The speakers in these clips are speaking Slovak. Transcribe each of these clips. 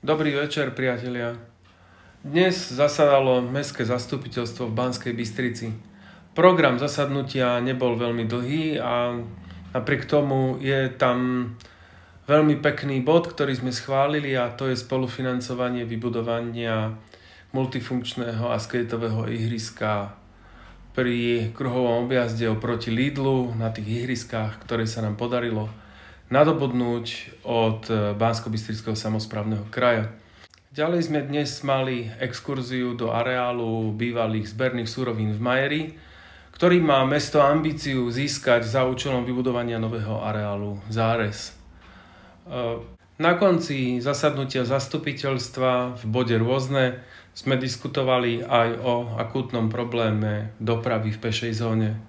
Dobrý večer, priatelia. Dnes zasadalo mestské zastupiteľstvo v Banskej Bystrici. Program zasadnutia nebol veľmi dlhý a napriek tomu je tam veľmi pekný bod, ktorý sme schválili, a to je spolufinancovanie vybudovania multifunkčného a skateového ihriska pri kruhovom objazde oproti Lidlu na tých ihriskách, ktoré sa nám podarilo nadobudnúť od Banskobystrického samosprávneho kraja. Ďalej sme dnes mali exkurziu do areálu bývalých zberných surovín v Majeri, ktorý má mesto ambíciu získať za účelom vybudovania nového areálu Zárez. Na konci zasadnutia zastupiteľstva v bode rôzne sme diskutovali aj o akútnom probléme dopravy v pešej zóne.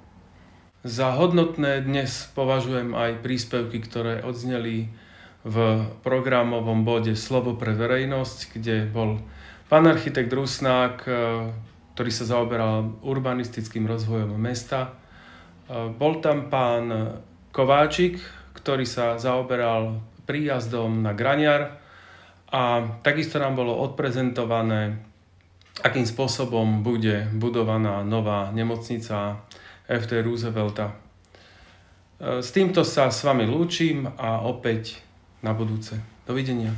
Za hodnotné dnes považujem aj príspevky, ktoré odzneli v programovom bode Slovo pre verejnosť, kde bol pán architekt Rusnák, ktorý sa zaoberal urbanistickým rozvojom mesta. Bol tam pán Kováčik, ktorý sa zaoberal príjazdom na Graniar, a takisto nám bolo odprezentované, akým spôsobom bude budovaná nová nemocnica FT Roosevelta. S týmto sa s vami lúčim a opäť na budúce. Dovidenia.